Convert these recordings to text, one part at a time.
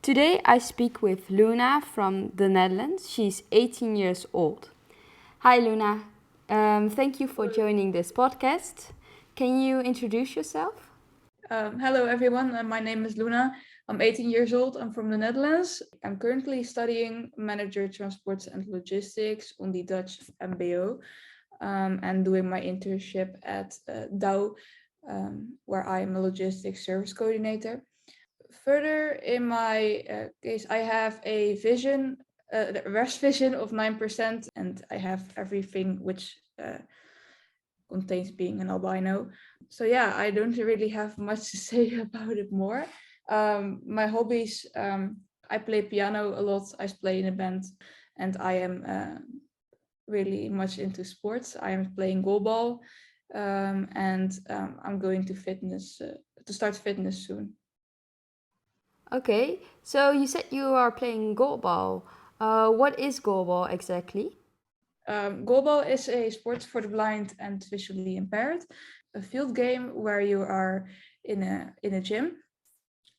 Today I speak with Luna from the Netherlands. She's 18 years old. Hi Luna, thank you for joining this podcast. Can you introduce yourself? Hello everyone, my name is Luna. I'm 18 years old. I'm from the Netherlands. I'm currently studying manager transport and logistics on the Dutch MBO and doing my internship at DAO, where I am a logistics service coordinator. Further, in my case, I have a vision, the rest vision of 9%, and I have everything which contains being an albino. So yeah, I don't really have much to say about it more. My hobbies, I play piano a lot. I play in a band, and I am really much into sports. I am playing goalball, and I'm going to start fitness soon. Okay, so you said you are playing goalball. What is goalball exactly? Goalball is a sport for the blind and visually impaired, a field game where you are in a gym,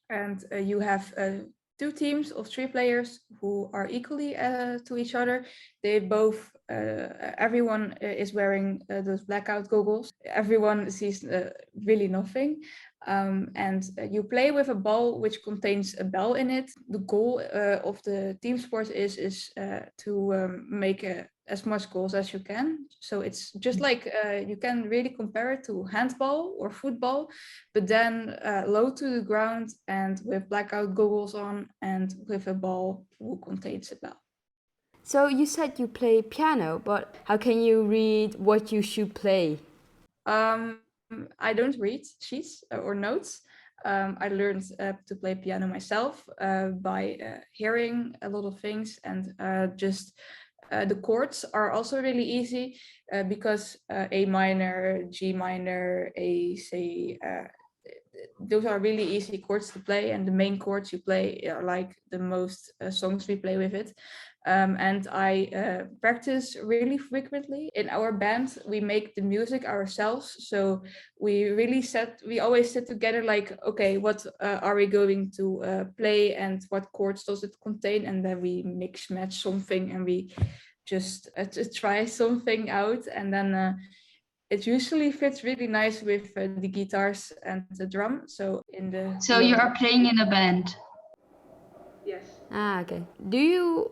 and you have two teams of three players who are equally to each other. They both, everyone is wearing those blackout goggles. Everyone sees really nothing. And you play with a ball which contains a bell in it. The goal of the team sport is to make as much goals as you can. So it's just like you can really compare it to handball or football, but then low to the ground and with blackout goggles on and with a ball who contains a bell. So you said you play piano, but how can you read what you should play? I don't read sheets or notes. I learned to play piano myself by hearing a lot of things, and just the chords are also really easy because A minor, G minor, A, C, those are really easy chords to play, and the main chords you play are like the most songs we play with it. And I practice really frequently. In our band, we make the music ourselves, so we always sit together like, okay, what are we going to play and what chords does it contain, and then we mix match something and we just try something out, and then it usually fits really nice with the guitars and the drum. So in the So you are playing in a band. yes. Ah, okay. Do you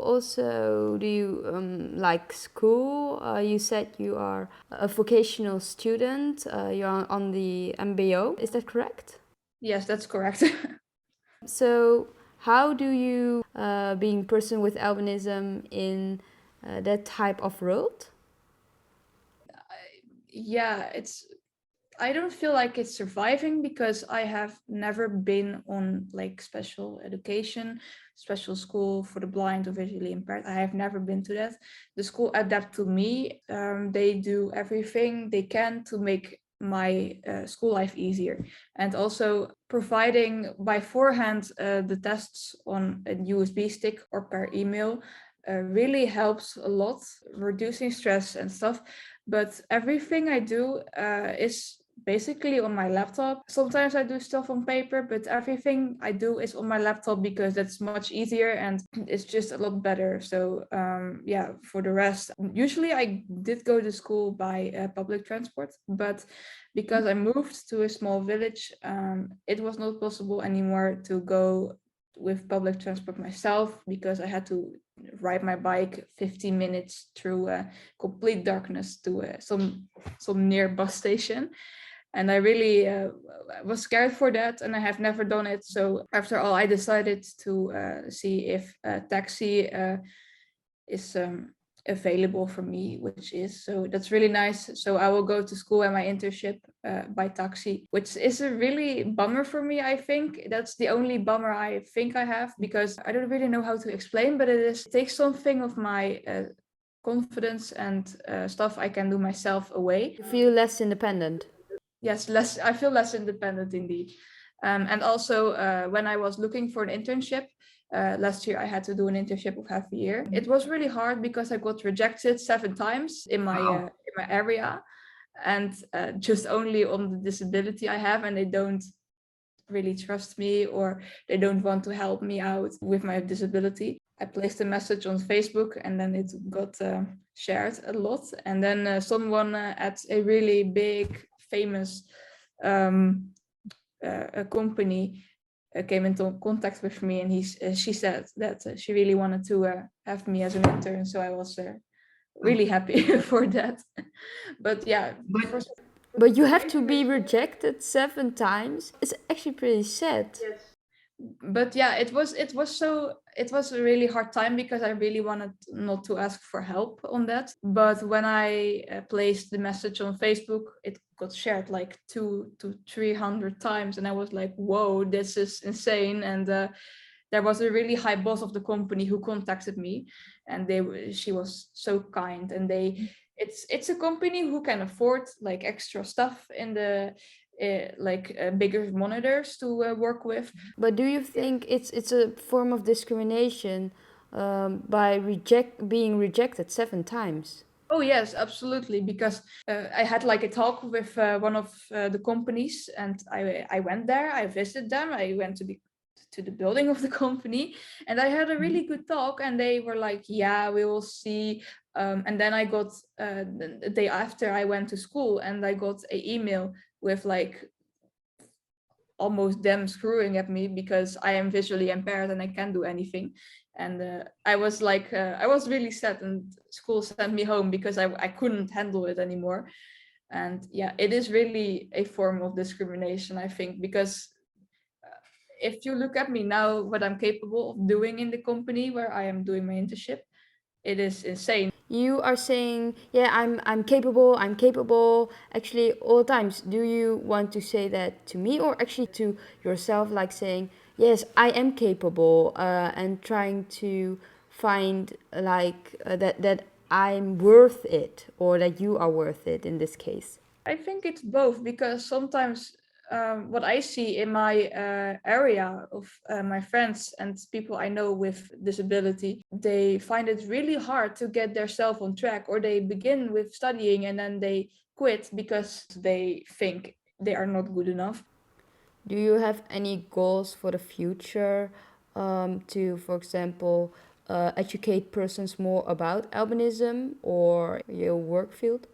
like school? You said you are a vocational student. You're on the MBO. Is that correct? Yes, that's correct. So how do you, being person with albinism in that type of world? Yeah, I don't feel like it's surviving because I have never been on like special education, special school for the blind or visually impaired. I have never been to that. The school adapt to me. They do everything they can to make my school life easier, and also providing beforehand the tests on a USB stick or per email really helps a lot, reducing stress and stuff. But everything I do is basically on my laptop. Sometimes I do stuff on paper, but everything I do is on my laptop because that's much easier and it's just a lot better. So yeah, for the rest, usually I did go to school by public transport, but because I moved to a small village, it was not possible anymore to go with public transport myself because I had to ride my bike 15 minutes through complete darkness to some near bus station, and I really was scared for that, and I have never done it. So after all, I decided to see if a taxi is available for me, which is, so that's really nice. So I will go to school and my internship by taxi, which is a really bummer for me. I think that's the only bummer I think I have, because I don't really know how to explain, but it takes something of my confidence and stuff I can do myself away. You feel less independent. Yes, less. I feel less independent indeed. And also, when I was looking for an internship last year, I had to do an internship of half a year. It was really hard because I got rejected 7 times in my area, and just only on the disability I have, and they don't really trust me, or they don't want to help me out with my disability. I placed a message on Facebook, and then it got shared a lot. And then someone at a really big, famous a company came into contact with me, and she said that she really wanted to have me as an intern. So I was really happy for that. But yeah, But But you have to be rejected 7 times. It's actually pretty sad. but yeah, it was a really hard time, because I really wanted not to ask for help on that. But when I placed the message on Facebook, it got shared like 200 to 300 times, and I was like, whoa, this is insane. And there was a really high boss of the company who contacted me, and she was so kind. And it's a company who can afford like extra stuff in the bigger monitors to work with. But do you think it's a form of discrimination by being rejected 7 times? Oh yes, absolutely. Because I had like a talk with one of the companies, and I went there. I visited them. I went to the building of the company, and I had a really good talk. And they were like, "Yeah, we will see." And then I got the day after, I went to school, and I got an email with like almost them screwing at me because I am visually impaired and I can't do anything. And I was like, I was really sad, and school sent me home because I couldn't handle it anymore. And yeah, it is really a form of discrimination, I think, because if you look at me now, what I'm capable of doing in the company where I am doing my internship, it is insane. You are saying, yeah, I'm capable, I'm capable. Actually, all times, do you want to say that to me or actually to yourself, like saying, yes, I am capable, and trying to find like that I'm worth it or that you are worth it in this case? I think it's both, because sometimes what I see in my area of my friends and people I know with disability, they find it really hard to get themselves on track, or they begin with studying and then they quit because they think they are not good enough. Do you have any goals for the future to, for example, educate persons more about albinism or your work field?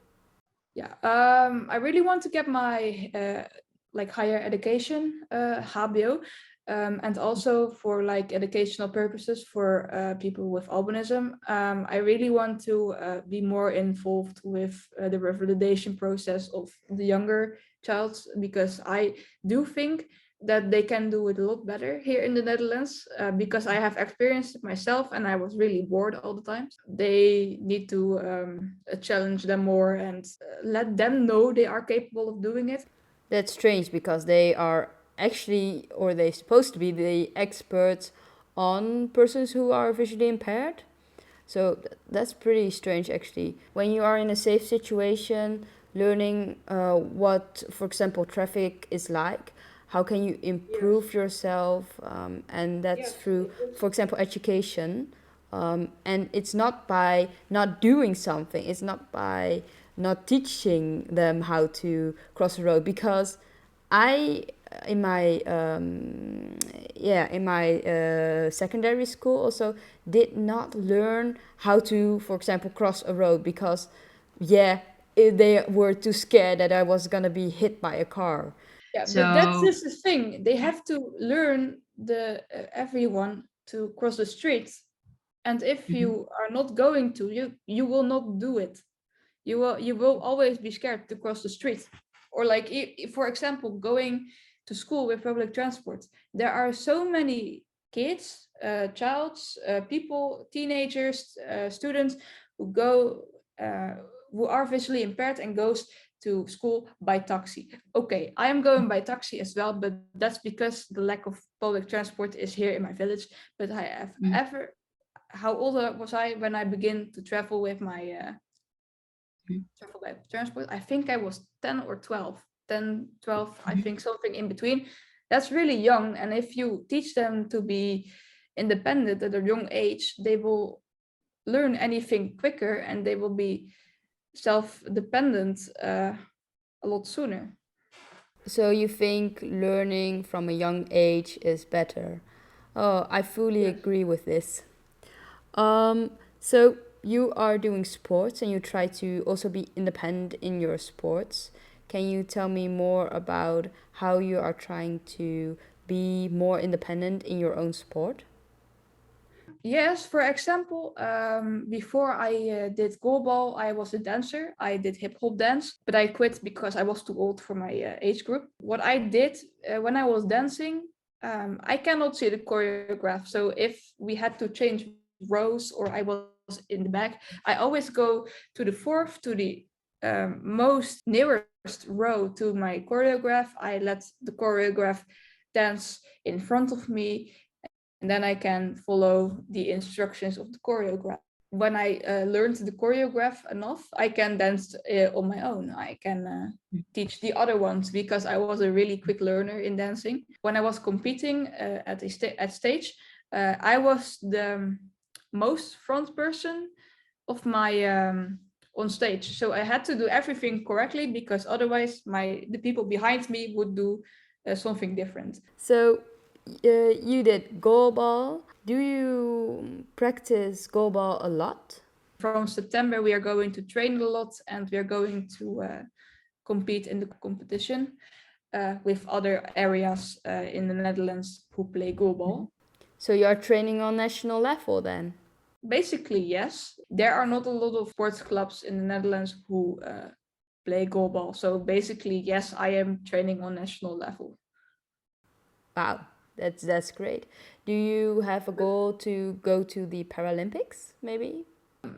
Yeah, I really want to get my like higher education, HBO, and also for like educational purposes for people with albinism. I really want to be more involved with the revalidation process of the younger child, because I do think that they can do it a lot better here in the Netherlands, because I have experienced it myself and I was really bored all the time. They need to challenge them more and let them know they are capable of doing it. That's strange because they are actually, or they're supposed to be, the experts on persons who are visually impaired. So that's pretty strange actually. When you are in a safe situation, learning what, for example, traffic is like, how can you improve yourself, and that's through, for example, education. And it's not by not doing something, it's not by not teaching them how to cross the road, because I in my secondary school also did not learn how to, for example, cross a road because they were too scared that I was gonna be hit by a car. Yeah, but that's so just the thing. They have to learn the everyone to cross the street, and if mhm. you are not going to, you will not do it. You will always be scared to cross the street. Or like if, for example, going to school with public transport, there are so many kids, childs, people, teenagers, students who go who are visually impaired and goes to school by taxi. Okay, I am going by taxi as well, but that's because the lack of public transport is here in my village. But I have Mm. ever how old was I when I began to travel with my travel by transport? I think I was 10 or 12. 10, 12, I think something in between. That's really young. And if you teach them to be independent at a young age, they will learn anything quicker and they will be self-dependent a lot sooner. So you think learning from a young age is better? Oh, I fully Yes. agree with this. So you are doing sports and you try to also be independent in your sports. Can you tell me more about how you are trying to be more independent in your own sport? Yes, for example, before I did goalball, I was a dancer. I did hip hop dance, but I quit because I was too old for my age group. What I did when I was dancing, I cannot see the choreograph. So if we had to change rows or I was in the back, I always go to the fourth, to the most nearest row to my choreograph. I let the choreograph dance in front of me, and then I can follow the instructions of the choreograph. When I learned the choreograph enough, I can dance on my own. I can teach the other ones because I was a really quick learner in dancing. When I was competing at stage, I was the most front person of my on stage. So I had to do everything correctly because otherwise the people behind me would do something different. So you did goalball. Do you practice goalball a lot? From September, we are going to train a lot and we are going to compete in the competition with other areas in the Netherlands who play goalball. So you are training on national level then? Basically, yes. There are not a lot of sports clubs in the Netherlands who play goalball. So basically, yes, I am training on national level. Wow, that's great. Do you have a goal to go to the Paralympics, maybe?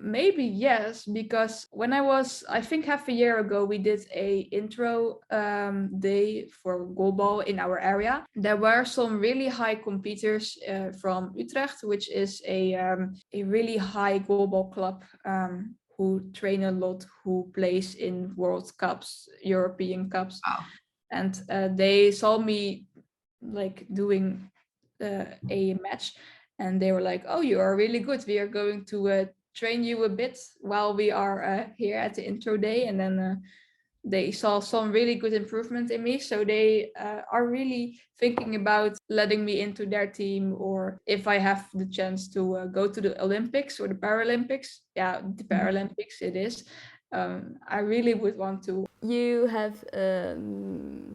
Maybe yes, because when I think half a year ago, we did a intro day for goalball in our area. There were some really high competitors from Utrecht, which is a really high goalball club who train a lot, who plays in World Cups, European Cups. Wow. And they saw me like doing a match, and they were like, "Oh, you are really good. We are going to train you a bit while we are here at the intro day." And then they saw some really good improvement in me, so they are really thinking about letting me into their team, or if I have the chance to go to the Olympics or the Paralympics. Yeah, the Paralympics it is. I really would want to. You have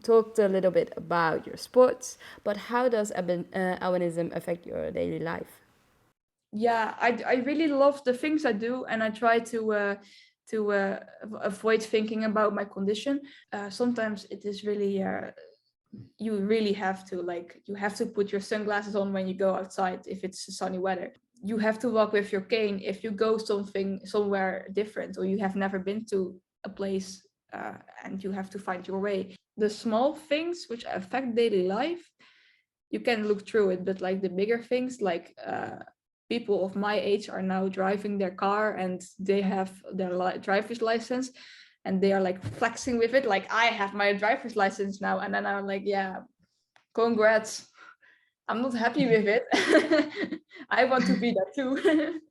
talked a little bit about your sports, but how does albinism affect your daily life? Yeah, I really love the things I do, and I try to avoid thinking about my condition. Sometimes it is really you really have to, like, you have to put your sunglasses on when you go outside if it's sunny weather. You have to walk with your cane if you go somewhere different, or you have never been to a place and you have to find your way. The small things which affect daily life, you can look through it, but like the bigger things, like people of my age are now driving their car and they have their driver's license, and they are like flexing with it, like, I have my driver's license now. And then I'm like, yeah, congrats. I'm not happy with it. I want to be that too.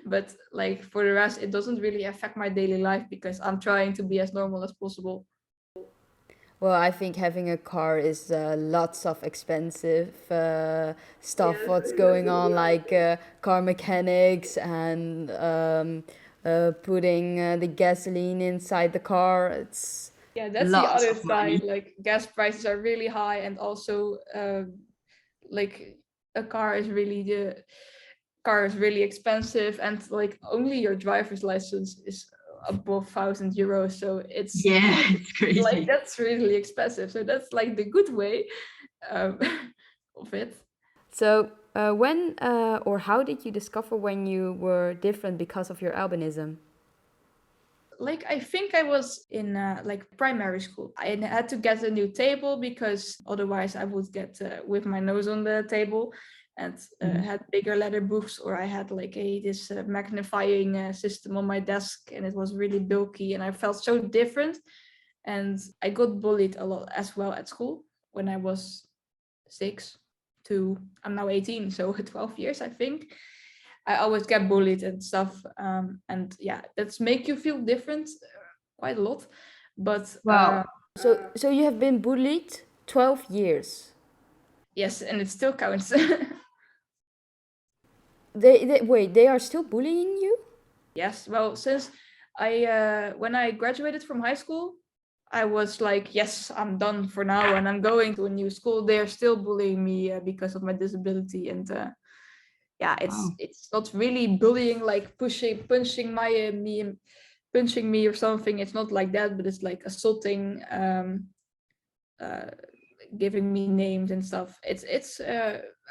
But like, for the rest, it doesn't really affect my daily life because I'm trying to be as normal as possible. Well, I think having a car is lots of expensive stuff. Yes, What's going on, like car mechanics and putting the gasoline inside the car. It's yeah, that's the Lots other of money. side. Like, gas prices are really high, and also like a car is really expensive, and like only your driver's license is above €1,000. So it's Yeah, it's like, crazy. that's really expensive. So that's like the good way um, of it. so. When or how did you discover when you were different because of your albinism? Like, I think I was in like primary school. I had to get a new table because otherwise I would get with my nose on the table, and had bigger letter books, or I had like this magnifying system on my desk, and it was really bulky, and I felt so different. And I got bullied a lot as well at school when I was 6 to, I'm now 18, so 12 years, I think. I always get bullied and stuff. And yeah, that's make you feel different quite a lot. But Well, So you have been bullied 12 years. Yes, and it still counts. They are still bullying you? Yes, well, since when I graduated from high school, I was like, yes, I'm done for now, and I'm going to a new school. They're still bullying me because of my disability, and yeah, it's not really bullying like punching me or something. It's not like that, but it's like assaulting, uh, giving me names and stuff. It's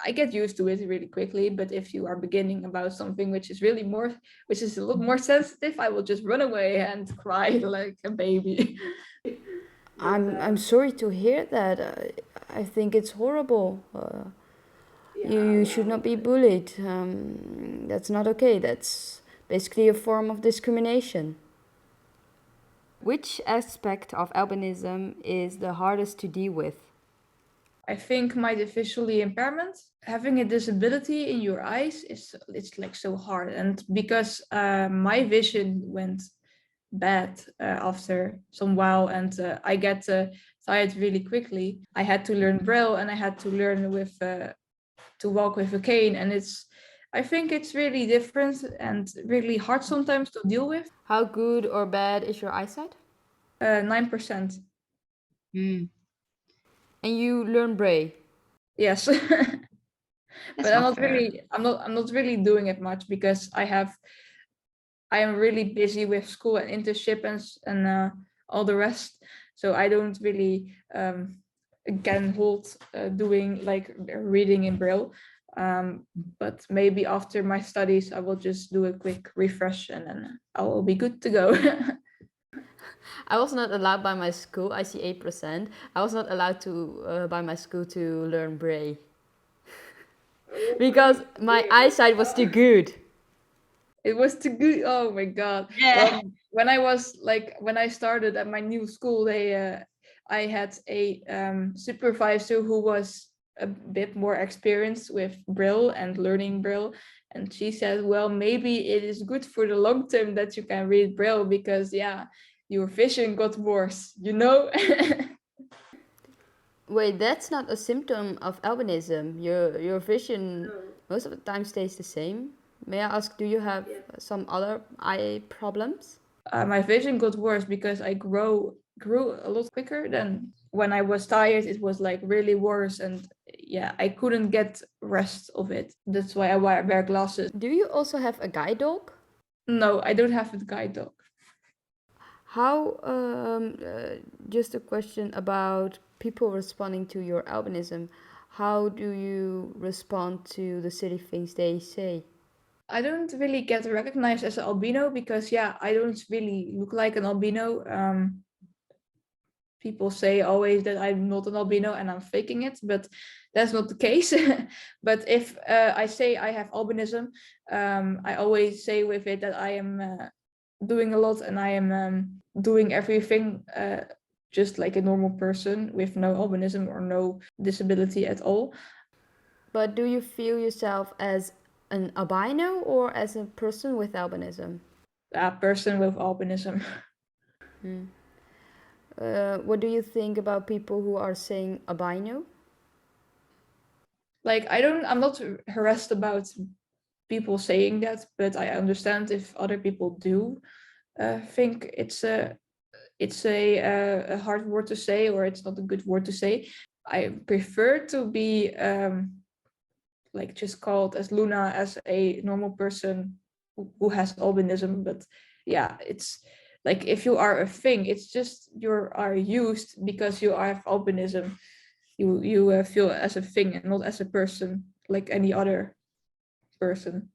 I get used to it really quickly, but if you are beginning about something which is a lot more sensitive, I will just run away and cry like a baby. I'm sorry to hear that. I think it's horrible. You should not be bullied. That's not okay. That's basically a form of discrimination. Which aspect of albinism is the hardest to deal with? I think my visually impairment, having a disability in your eyes it's like so hard, and because my vision went bad after some while, and I get tired really quickly. I had to learn Braille, and I had to learn with to walk with a cane, and I think it's really different and really hard sometimes to deal with. How good or bad is your eyesight? 9%. Mm, And you learn Braille. Yes. that's But not fair. I'm not really doing it much because I am really busy with school and internship and all the rest. So I don't really can hold doing like reading in Braille. But maybe after my studies, I will just do a quick refresh, and then I will be good to go. I was not allowed by my school. I see 8%. I was not allowed to by my school to learn Braille because my eyesight was too good. It was too good. Oh my god. Yeah. Well, when I started at my new school, I had a supervisor who was a bit more experienced with Braille and learning Braille, and she said, well, maybe it is good for the long term that you can read Braille, because yeah, your vision got worse, you know. Wait, that's not a symptom of albinism. Your vision most of the time stays the same. May I ask, do you have some other eye problems? My vision got worse because I grew a lot quicker than when I was tired. It was like really worse, and yeah, I couldn't get rest of it. That's why I wear glasses. Do you also have a guide dog? No, I don't have a guide dog. How, just a question about people responding to your albinism. How do you respond to the silly things they say? I don't really get recognized as an albino because yeah, I don't really look like an albino. People say always that I'm not an albino and I'm faking it, but that's not the case. But if I say I have albinism, I always say with it that I am doing a lot, and I am doing everything just like a normal person with no albinism or no disability at all. But do you feel yourself as an albino or as a person with albinism? A person with albinism. What do you think about people who are saying albino? Like I'm not harassed about people saying that, but I understand if other people do think it's a hard word to say, or it's not a good word to say. I prefer to be like just called as Luna, as a normal person who has albinism. But yeah, it's like if you are a thing, it's just you are used because you have albinism. You feel as a thing and not as a person like any other person.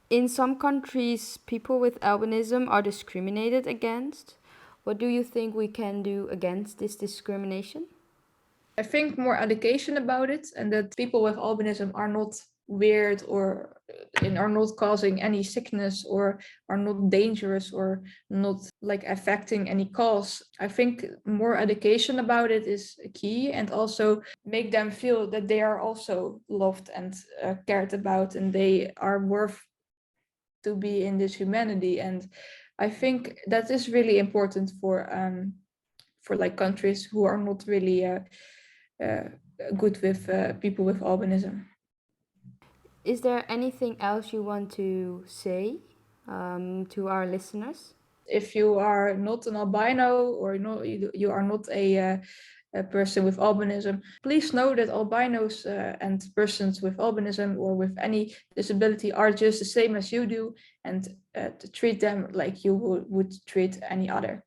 In some countries, people with albinism are discriminated against. What do you think we can do against this discrimination? I think more education about it, and that people with albinism are not weird or and are not causing any sickness or are not dangerous or not like affecting any cause. I think more education about it is key, and also make them feel that they are also loved and cared about, and they are worth to be in this humanity. And I think that is really important for like countries who are not really good with people with albinism. Is there anything else you want to say to our listeners? If you are not an albino or you are not a person with albinism, please know that albinos and persons with albinism or with any disability are just the same as you do, and to treat them like you would treat any other.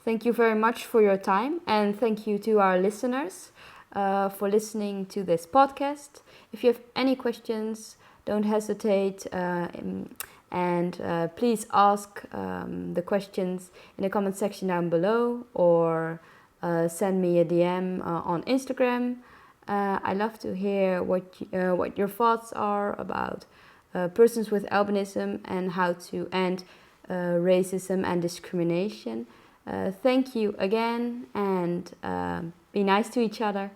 Thank you very much for your time, and thank you to our listeners for listening to this podcast. If you have any questions, don't hesitate and please ask the questions in the comment section down below, or send me a DM on Instagram. I love to hear what your thoughts are about persons with albinism and how to end racism and discrimination. Thank you again, and be nice to each other.